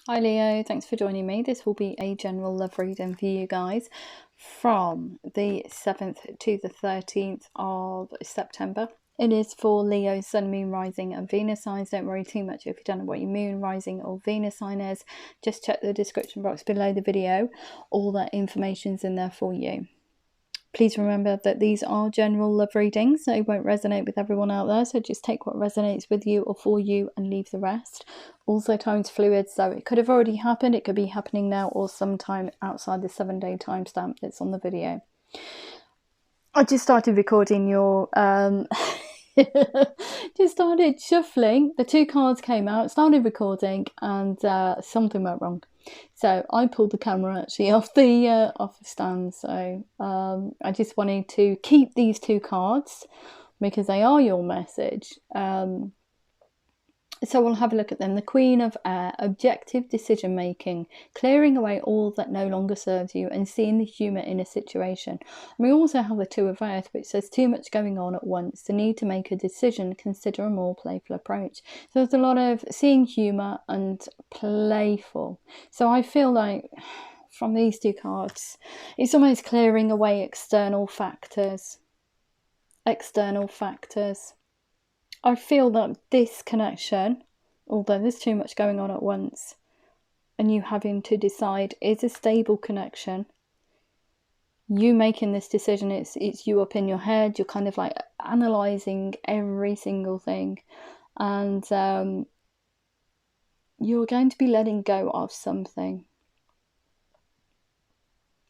Hi Leo, thanks for joining me. This will be a general love reading for you guys from the 7th to the 13th of September. It is for Leo, Sun, Moon, Rising and Venus signs. Don't worry too much if you don't know what your Moon, Rising or Venus sign is. Just check the description box below the video. All that information's in there for you. Please remember that these are general love readings. They won't resonate with everyone out there, so just take what resonates with you or for you and leave the rest. Also, time's fluid, so it could have already happened, it could be happening now, or sometime outside the 7-day timestamp that's on the video. I just started recording your just started shuffling. The two cards came out, started recording, and something went wrong. So I pulled the camera actually off the stand. So I just wanted to keep these two cards because they are your message. So we'll have a look at them. The Queen of Air, objective decision making, clearing away all that no longer serves you and seeing the humour in a situation. And we also have the Two of Earth, which says too much going on at once, the need to make a decision, consider a more playful approach. So there's a lot of seeing humour and playful. So I feel like from these two cards, it's almost clearing away external factors. I feel that this connection, although there's too much going on at once, and you having to decide, is a stable connection. You making this decision, it's you up in your head, you're kind of like analysing every single thing, and you're going to be letting go of something.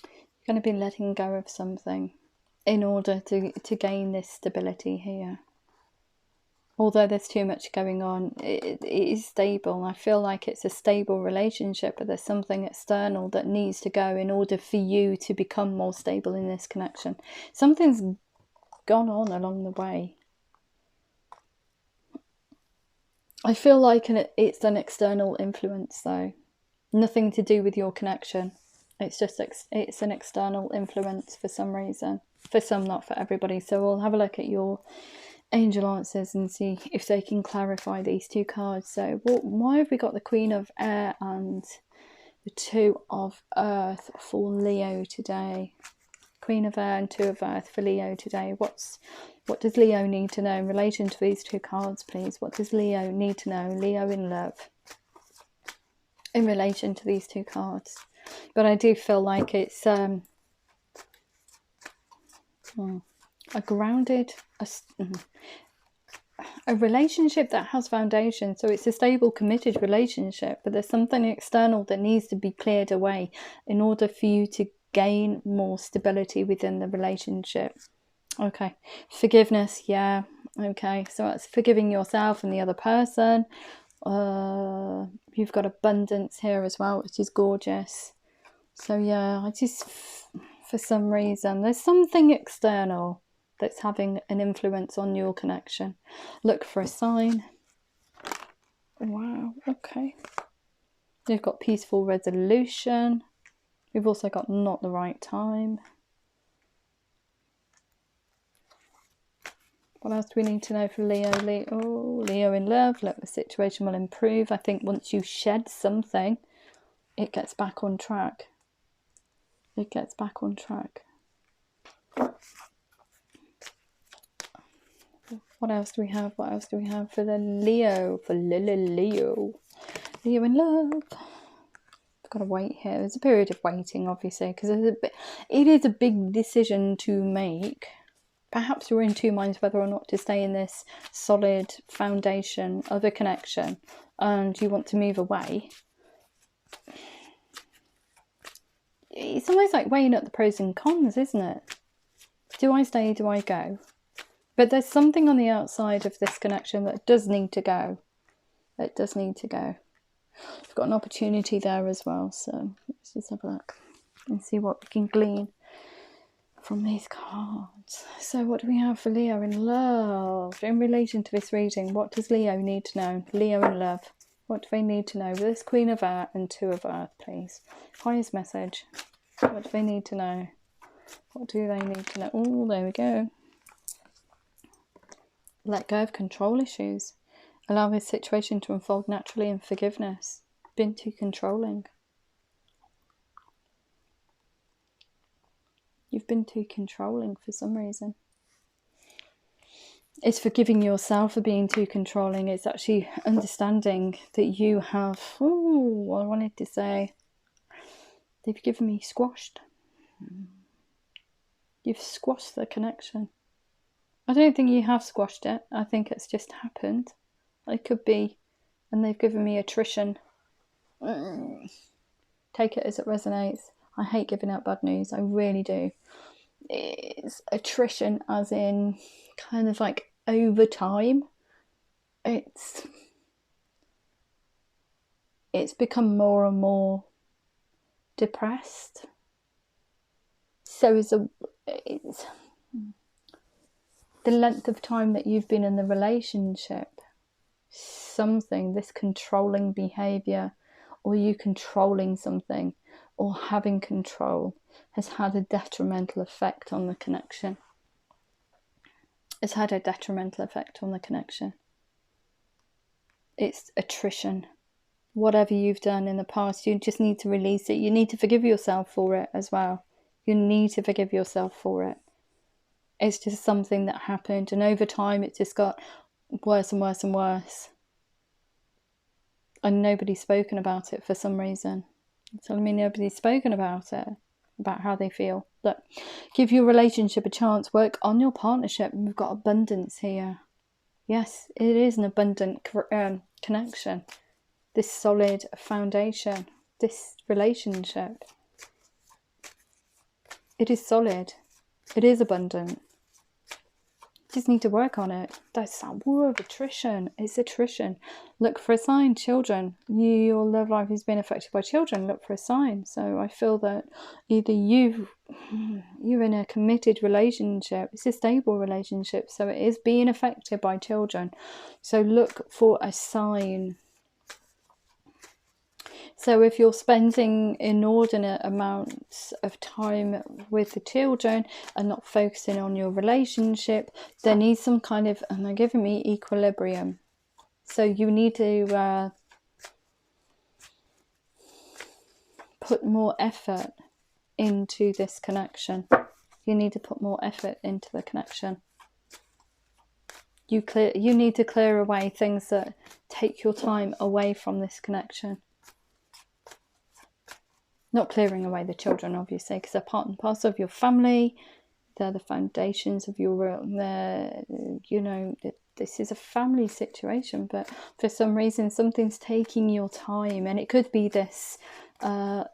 You're going to be letting go of something in order to gain this stability here. Although there's too much going on, it is stable. I feel like it's a stable relationship, but there's something external that needs to go in order for you to become more stable in this connection. Something's gone on along the way. I feel like it's an external influence though. Nothing to do with your connection. It's just it's an external influence for some reason. For some, not for everybody. So we'll have a look at your angel answers and see if they can clarify these two cards. So why have we got the Queen of Air and the Two of Earth for Leo today? Queen of Air and Two of Earth for Leo today. What does Leo need to know in relation to these two cards, please? What does Leo need to know? Leo in love in relation to these two cards. But I do feel like it's a grounded, a relationship that has foundation. So it's a stable, committed relationship, but there's something external that needs to be cleared away in order for you to gain more stability within the relationship. Okay, forgiveness, yeah. Okay, so that's forgiving yourself and the other person. You've got abundance here as well, which is gorgeous. So yeah, I just, for some reason, there's something external that's having an influence on your connection. Look for a sign. Wow, okay. You've got peaceful resolution. We've also got not the right time. What else do we need to know for Leo? Leo in love. Look, the situation will improve. I think once you shed something, it gets back on track. It gets back on track. What else do we have? What else do we have for the Leo? For Leo. Leo in love. I've got to wait here. There's a period of waiting, obviously, because it is a big decision to make. Perhaps you're in two minds whether or not to stay in this solid foundation of a connection and you want to move away. It's almost like weighing up the pros and cons, isn't it? Do I stay? Do I go? But there's something on the outside of this connection that does need to go. It does need to go. We've got an opportunity there as well. So let's just have a look and see what we can glean from these cards. So what do we have for Leo in love? In relation to this reading, what does Leo need to know? Leo in love. What do they need to know? This Queen of Air and Two of Earth, please. Highest message. What do they need to know? What do they need to know? Oh, there we go. Let go of control issues. Allow this situation to unfold naturally in forgiveness. been too controlling. You've been too controlling for some reason. It's forgiving yourself for being too controlling. It's actually understanding that you have, I wanted to say, they've given me squashed. You've squashed the connection. I don't think you have squashed it. I think it's just happened. It could be, and they've given me attrition. Take it as it resonates. I hate giving out bad news. I really do. It's attrition as in kind of like over time. It's become more and more depressed. So it's the length of time that you've been in the relationship, this controlling behaviour, or you controlling something, or having control, has had a detrimental effect on the connection. It's had a detrimental effect on the connection. It's attrition. Whatever you've done in the past, you just need to release it. You need to forgive yourself for it as well. You need to forgive yourself for it. It's just something that happened, and over time it just got worse and worse and worse. And nobody's spoken about it for some reason. It's telling me nobody's spoken about it, about how they feel. Look, give your relationship a chance. Work on your partnership. We've got abundance here. Yes, it is an abundant connection. This solid foundation, this relationship. It is solid. It is abundant. Just need to work on it. That's that war of attrition. It's attrition. Look for a sign, children. Your love life is being affected by children. Look for a sign. So I feel that either you're in a committed relationship. It's a stable relationship. So it is being affected by children. So look for a sign. So if you're spending inordinate amounts of time with the children and not focusing on your relationship, there needs some kind of, and they're giving me equilibrium. So you need to put more effort into this connection. You need to put more effort into the connection. You need to clear away things that take your time away from this connection. Not clearing away the children, obviously, because they're part and parcel of your family. They're the foundations of your, this is a family situation. But for some reason, something's taking your time. And it could be this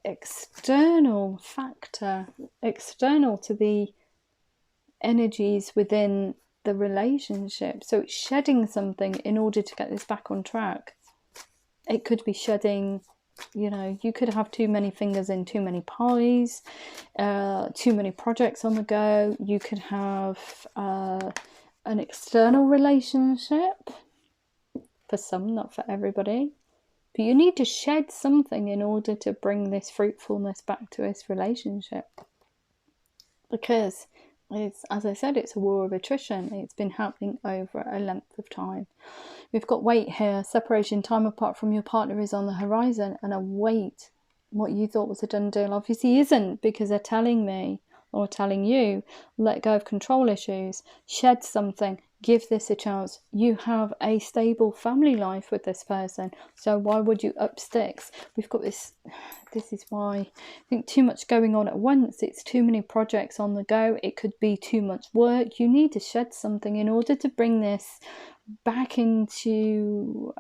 external factor, external to the energies within the relationship. So it's shedding something in order to get this back on track. It could be shedding... you could have too many fingers in too many pies, too many projects on the go. You could have an external relationship. For some, not for everybody. But you need to shed something in order to bring this fruitfulness back to this relationship. Because, as I said, it's a war of attrition. It's been happening over a length of time. We've got weight here. Separation, time apart from your partner is on the horizon. And a weight, what you thought was a done deal, obviously isn't, because they're telling me, or telling you, let go of control issues, shed something, give this a chance. You have a stable family life with this person, so why would you up sticks? We've got this is why I think too much going on at once. It's too many projects on the go. It could be too much work. You need to shed something in order to bring this back into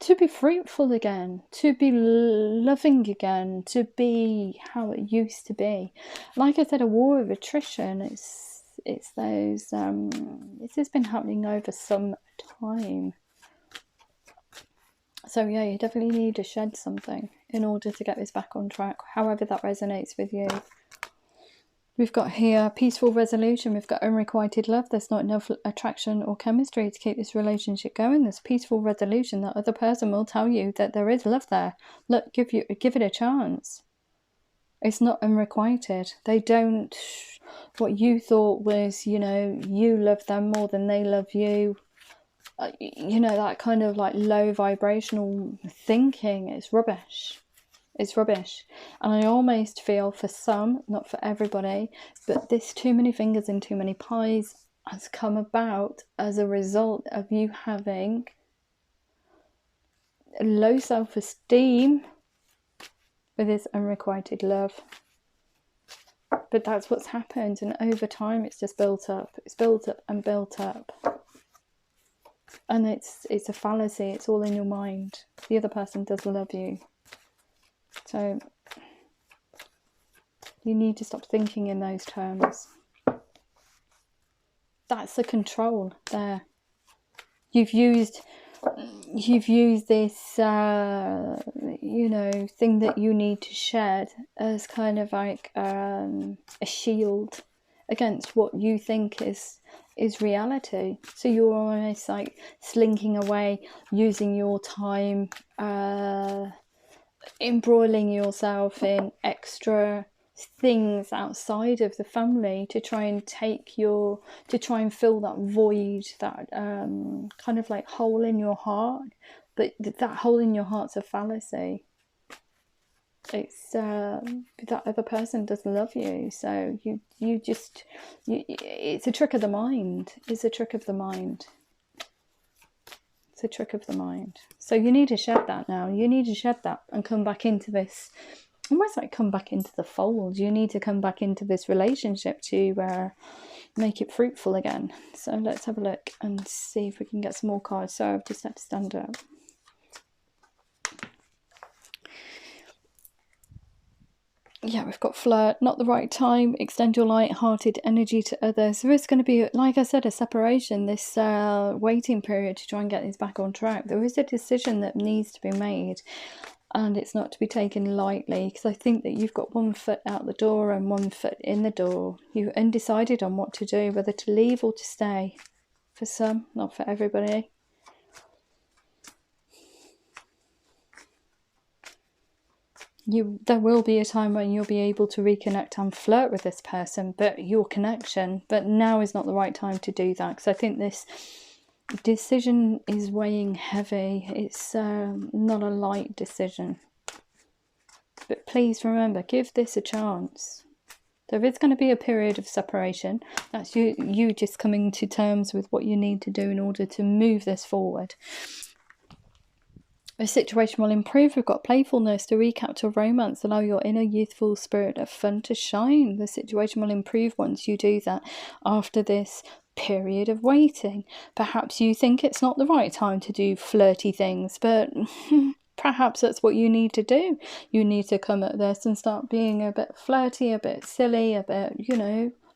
to be fruitful again, to be loving again, to be how it used to be. Like I said, a war of attrition. It's those this has been happening over some time. So yeah, you definitely need to shed something in order to get this back on track, however that resonates with you. We've got here peaceful resolution. We've got unrequited love. There's not enough attraction or chemistry to keep this relationship going. There's peaceful resolution. That other person will tell you that there is love there. Look, give it a chance. It's not unrequited. They don't... What you thought was, you love them more than they love you. you know, that kind of like low vibrational thinking is rubbish. It's rubbish. And I almost feel for some, not for everybody, but this too many fingers in too many pies has come about as a result of you having low self-esteem with this unrequited love. But that's what's happened, and over time it's just built up. It's built up and built up. And it's a fallacy. It's all in your mind. The other person does love you. So you need to stop thinking in those terms. That's the control there. You've used this you know, thing that you need to shed as kind of like a shield against what you think is reality. So you're almost like slinking away, using your time, embroiling yourself in extra things outside of the family to try and fill that void, that kind of like hole in your heart. But that hole in your heart's a fallacy. It's that other person doesn't love you, so it's a trick of the mind. It's a trick of the mind. It's a trick of the mind. So you need to shed that now. You need to shed that and come back into this, almost like come back into the fold. You need to come back into this relationship to make it fruitful again. So let's have a look and see if we can get some more cards. So I've just had to stand up. Yeah, we've got flirt, not the right time, extend your light-hearted energy to others. There is going to be, like I said, a separation, this waiting period to try and get these back on track. There is a decision that needs to be made, and it's not to be taken lightly, because I think that you've got one foot out the door and one foot in the door. You're undecided on what to do, whether to leave or to stay. For some, not for everybody. There will be a time when you'll be able to reconnect and flirt with this person, but now is not the right time to do that, because I think this decision is weighing heavy. It's not a light decision. But please remember, give this a chance. There is going to be a period of separation. That's you just coming to terms with what you need to do in order to move this forward. The situation will improve. We've got playfulness to recapture romance. Allow your inner youthful spirit of fun to shine. The situation will improve once you do that after this period of waiting. Perhaps you think it's not the right time to do flirty things, but perhaps that's what you need to do. You need to come at this and start being a bit flirty, a bit silly, a bit,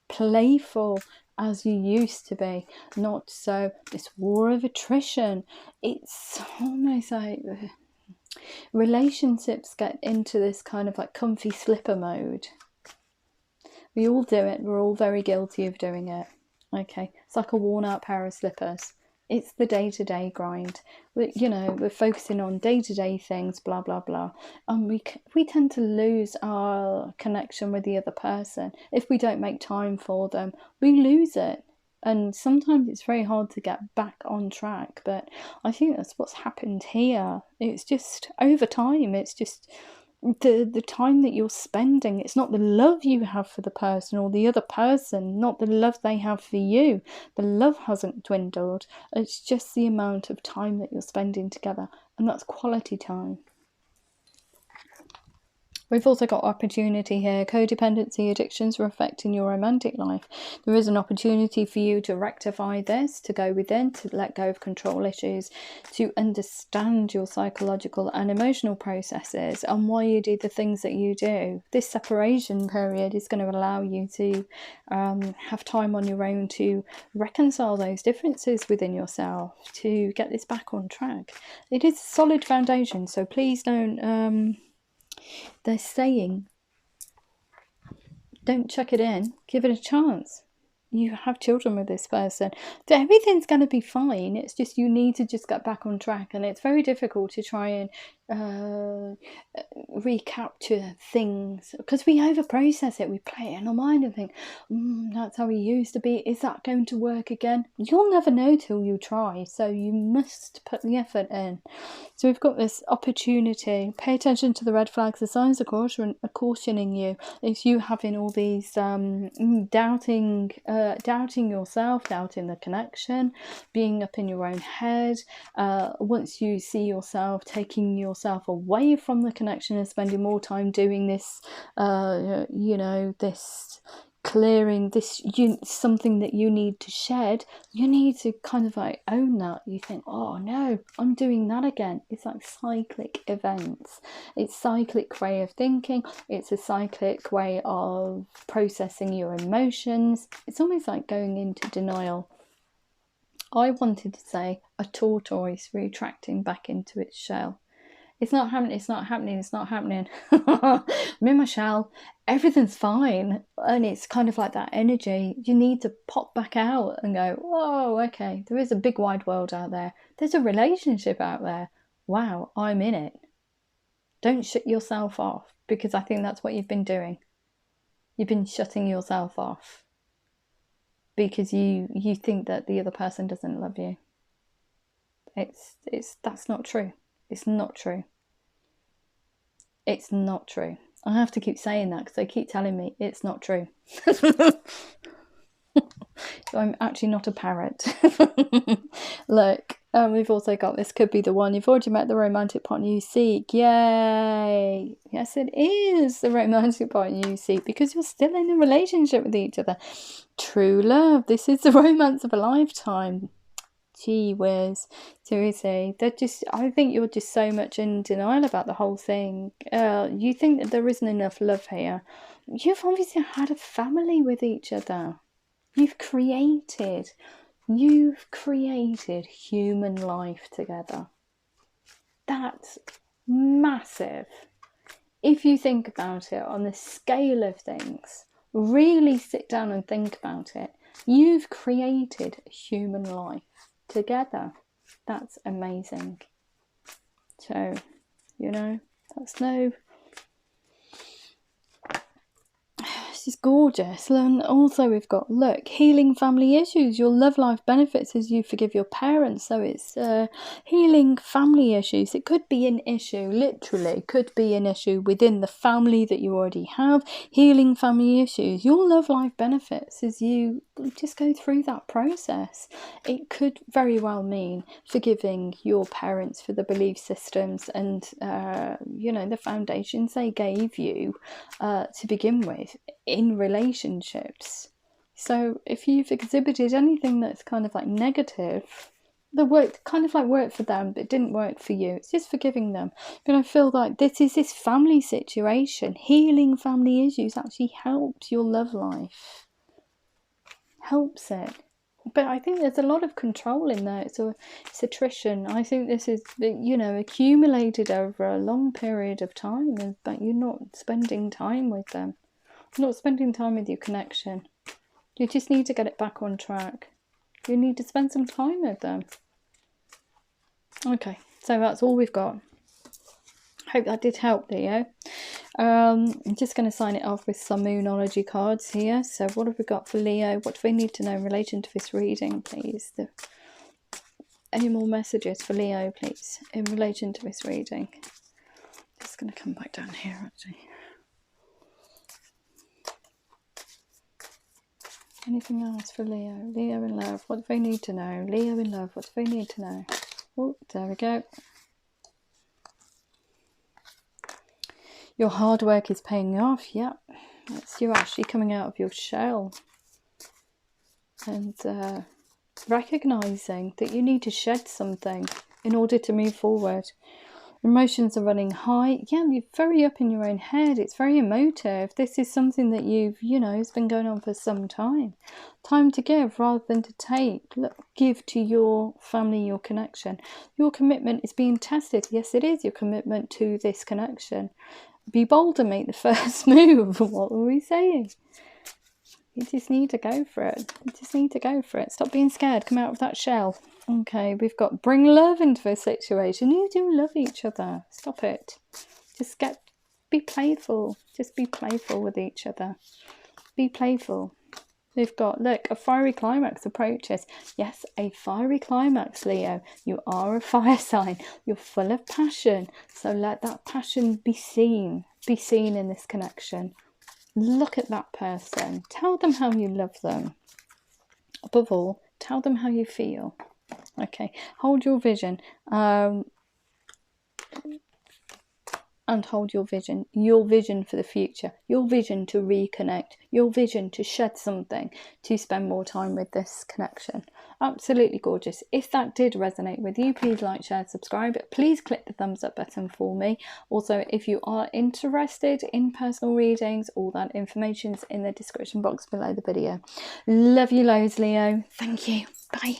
playful, as you used to be. Not so this war of attrition. It's almost like relationships get into this kind of like comfy slipper mode. We all do it. We're all very guilty of doing it. Okay, it's like a worn out pair of slippers. It's the day-to-day grind. We're focusing on day-to-day things, blah, blah, blah. And we tend to lose our connection with the other person. If we don't make time for them, we lose it. And sometimes it's very hard to get back on track. But I think that's what's happened here. It's just over time. It's just the time that you're spending. It's not the love you have for the person or the other person, not the love they have for you. The love hasn't dwindled. It's just the amount of time that you're spending together, and that's quality time. We've also got opportunity here. Codependency addictions are affecting your romantic life. There is an opportunity for you to rectify this, to go within, to let go of control issues, to understand your psychological and emotional processes and why you do the things that you do. This separation period is going to allow you to have time on your own to reconcile those differences within yourself, to get this back on track. It is a solid foundation, so please don't... They're saying, don't chuck it in, give it a chance. You have children with this person. Everything's going to be fine. It's just you need to just get back on track. And it's very difficult to try and recapture things, because we over process it, we play it in our mind and think, that's how we used to be, is that going to work again? You'll never know till you try, so you must put the effort in. So we've got this opportunity. Pay attention to the red flags. The signs are cautioning you. It's you having all these doubting yourself, doubting the connection, being up in your own head. Once you see yourself taking yourself away from the connection and spending more time doing this, this clearing, this something that you need to shed, you need to kind of like own that. You think, oh no, I'm doing that again. It's like cyclic events. It's cyclic way of thinking. It's a cyclic way of processing your emotions. It's almost like going into denial. I wanted to say a tortoise retracting back into its shell. It's not happening, it's not happening, it's not happening. I'm in my shell, everything's fine. And it's kind of like that energy. You need to pop back out and go, whoa, okay, there is a big wide world out there. There's a relationship out there. Wow, I'm in it. Don't shut yourself off, because I think that's what you've been doing. You've been shutting yourself off because you think that the other person doesn't love you. That's not true. It's not true. It's not true. I have to keep saying that because they keep telling me it's not true. So I'm actually not a parrot. Look, we've also got this could be the one. You've already met the romantic partner you seek. Yay! Yes, it is the romantic partner you seek, because you're still in a relationship with each other. True love. This is the romance of a lifetime. Gee whiz, seriously, I think you're just so much in denial about the whole thing. You think that there isn't enough love here. You've obviously had a family with each other. You've created human life together. That's massive. If you think about it on the scale of things, really sit down and think about it. You've created human life together. That's amazing. So, that's this is gorgeous. And also we've got, look, healing family issues. Your love life benefits as you forgive your parents. So it's healing family issues. It could be an issue, literally, could be an issue within the family that you already have. Healing family issues. Your love life benefits as you just go through that process. It could very well mean forgiving your parents for the belief systems and, the foundations they gave you to begin with in relationships. So if you've exhibited anything that's kind of like negative, the work kind of like worked for them but it didn't work for you, it's just forgiving them. But I feel like this family situation, healing family issues, actually helps your love life, helps it. But I think there's a lot of control in there. It's attrition. I think this is, accumulated over a long period of time, but you're not spending time with them. Not spending time with your connection. You just need to get it back on track. You need to spend some time with them. Okay, so that's all we've got. Hope that did help, Leo. I'm just going to sign it off with some Moonology cards here. So what have we got for Leo? What do they need to know in relation to this reading, please? Any more messages for Leo, please, in relation to this reading? Just going to come back down here, actually. Anything else for Leo? Leo in love, what do they need to know? Leo in love, what do they need to know? Oh, there we go. Your hard work is paying off, yeah. That's you actually coming out of your shell. And recognising that you need to shed something in order to move forward. Emotions are running high. Yeah, you're very up in your own head. It's very emotive. This is something that it's been going on for some time. Time to give rather than to take. Look, give to your family, your connection. Your commitment is being tested. Yes, it is your commitment to this connection. Be bold and make the first move. What were we saying? You just need to go for it. You just need to go for it. Stop being scared. Come out of that shell. Okay, we've got bring love into a situation. You do love each other. Stop it. Just be playful. Just be playful with each other. Be playful. We've got, look, a fiery climax approaches. Yes, a fiery climax, Leo. You are a fire sign. You're full of passion. So let that passion be seen. Be seen in this connection. Look at that person. Tell them how you love them. Above all, tell them how you feel. Okay, hold your vision. And hold your vision for the future, your vision to reconnect, your vision to shed something, to spend more time with this connection. Absolutely gorgeous. If that did resonate with you, please like, share, subscribe. Please click the thumbs up button for me. Also, if you are interested in personal readings, all that information's in the description box below the video. Love you loads, Leo. Thank you. Bye.